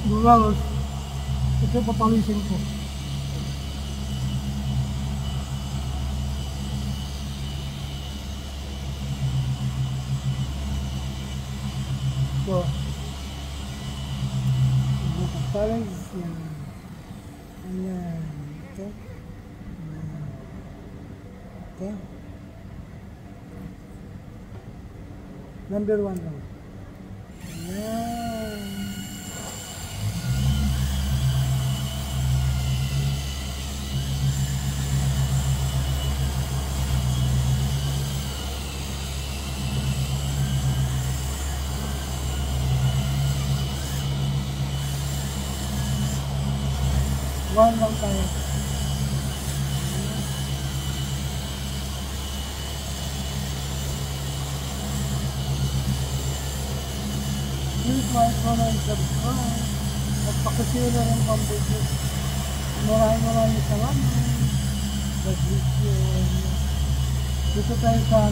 Dumalos. Ito papalisin ko. So, papalis yan. Ayan. Okay. Okay. Number 1 lang. Ayan. One lang tayo. Please like, comment, subscribe. At pakishare na rin ang video. Maraming salamat. God bless you. Dito tayo sa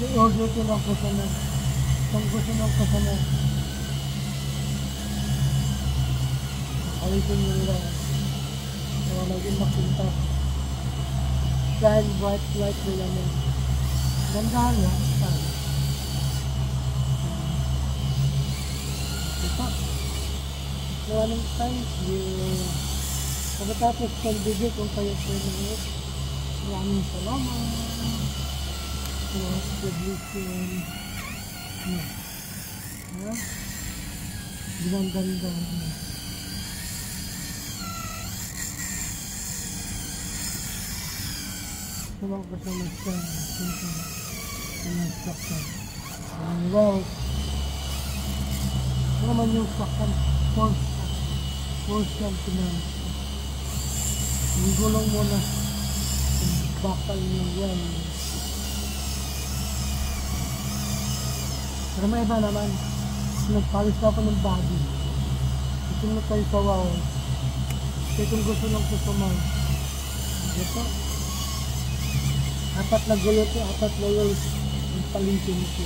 i-order ko ng kasanan. Kung gusto ng kasanan. Alisin nyo lang. So, naging makinta. Shine bright light ko yan. Gandahan nga. Ito. Maraming thank you. Pagkatapos ng video kung kayo po nanonood. Maraming salamat. Publication. Ganda. Tulong ko sa mag-scan. Sa mag-scan. Wow. Ano naman yung scan? Force scan command. Yung gulong muna. Bakal nyo yan. Pero may iba naman. Nagpalis na ako ng body. Ito na tayo sa wow. Ito kung gusto lang kusuman. Ito. 4 na gulo ito, 4 na rolls. Ang palitin ito.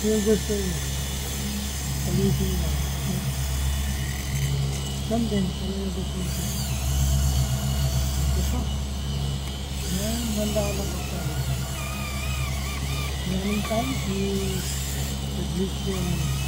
Yung gusto nyo. Palitin lang. Yan din, yung gusto nyo. Ito. Yan, ganda ka lang ako. Maraming thank you. Publication.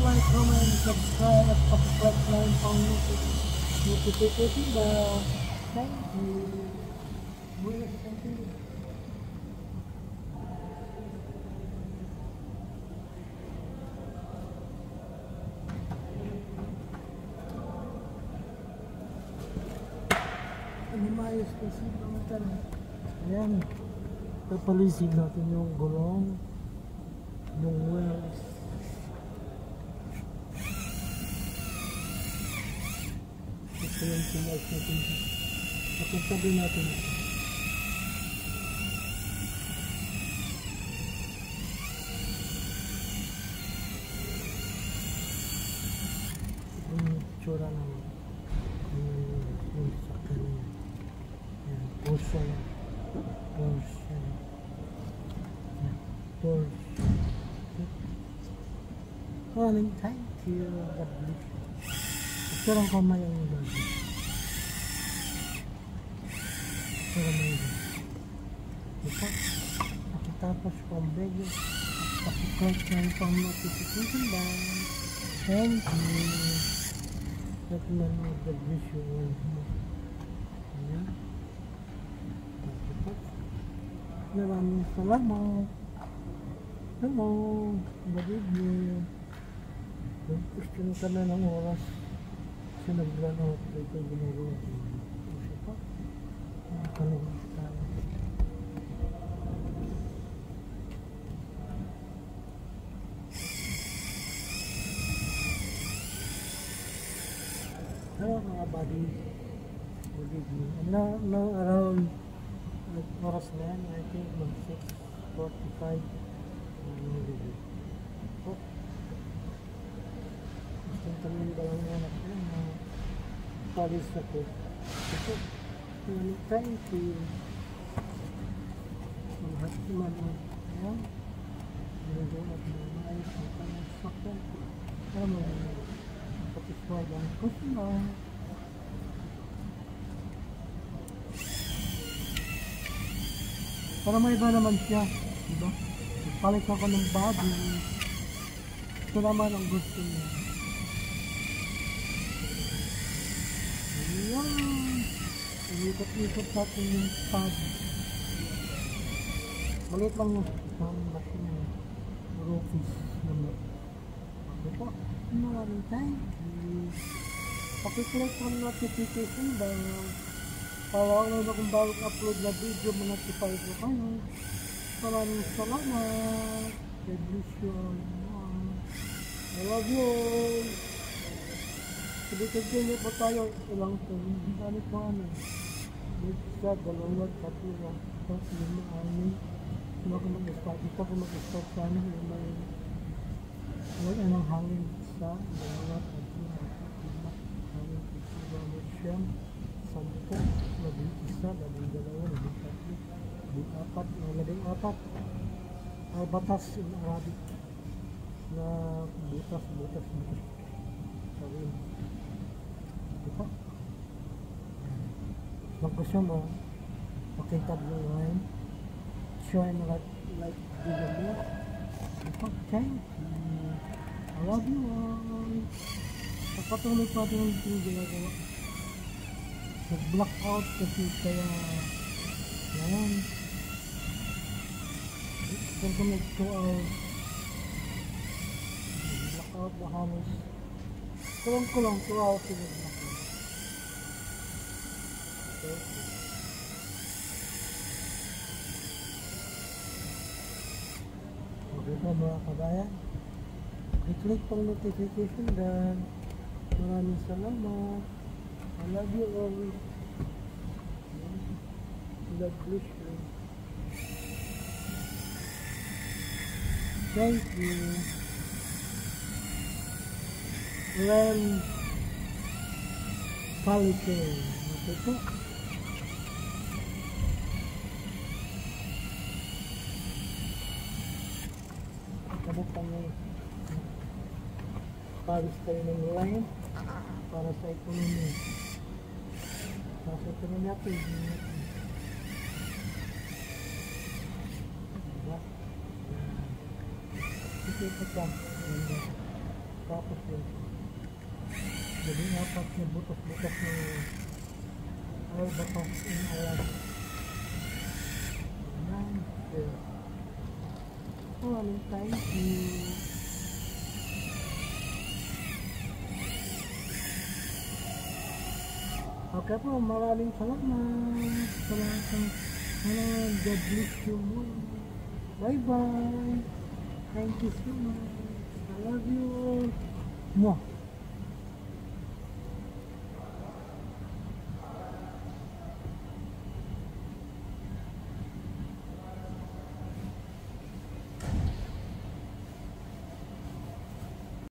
Like, comment, subscribe, at pag-click na yung pang-notification bell. Thank you. Thank you. Lumayos kasi naman. Ayan. Papalisin natin yung gulong. Yung wheels. Ito yung pinag natin. Pagkasabi natin. Ito yung tsura naman. Yung sakta na yan. Ayan. Porsche. Morning, thank you. God bless you. Ito lang kamay ang lagi. Ito lang may lagi. Ito. Tapos kung video, pakiclick na yung pang notification bell. Thank you. Ito lang ang God bless you. Ayan. Maraming salamat. Hello. Good evening. Gusto nyo ka na ng oras. Kasi nag-run out. Ito yung ginagawa. Kasi pa. Nakaluwas tayo. Hello mga buddy. Good evening. Now around oras na yan. I think mag 6:45. palis ako. Ito. Thank you. Lahat naman. Ayan. Nilagay at maayos ang kanyang sakyan. Tama. Satisfied ang customer. Para may iba naman siya. Diba? Palit ako ng body. Ito naman ang gusto niya. Ayan. Ikot-ikot sa atin yung pad. Maliit lang yung machine yung roofies naman. Ito. Maraming time. Pakiclick ang notification bell. Para ako na kung bagong upload na video, mag-notify ko kayo. Maraming salamat. God bless you all. I love you all. Sabi-continue po tayo. Ilang ito. Hindi kami po ano. Isa, dalawa, tatlo. Tapos yung amin. Hindi ako mag-start. Dito ako mag-start sa amin. Wala ng hangin. Isa, dalawa, tatlo. Hangin. Isa, siyam. 10, 11, 12, 13, 14, 15, ay batas in Arabic na butas sabihin ito kung gusto mo makita blue line shine like Google mo ito, thank you I love you all pagpatuloy pa ito ng ginagawa nag-block out kasi kaya ngayon kung kung nag 2 hours nag-block out na halos kulong 2 hours yung nag-block out okay po mga kabayan i-click pang notification dan maraming salamat I love you all. God bless you. Thank you. Ren Palikin. Okay po. Kabuktan nyo. Paris tayo ng line para sa ekonomi. Tapos ito na natin. Diba? Ito ka. Tapos yun. Jadi apat na butas-butas na ay batas in alam. Maraming thank you. Okay po, maraming salamat sa lahat ng God bless you more. Bye bye. Thank you so much. I love you. Mwah.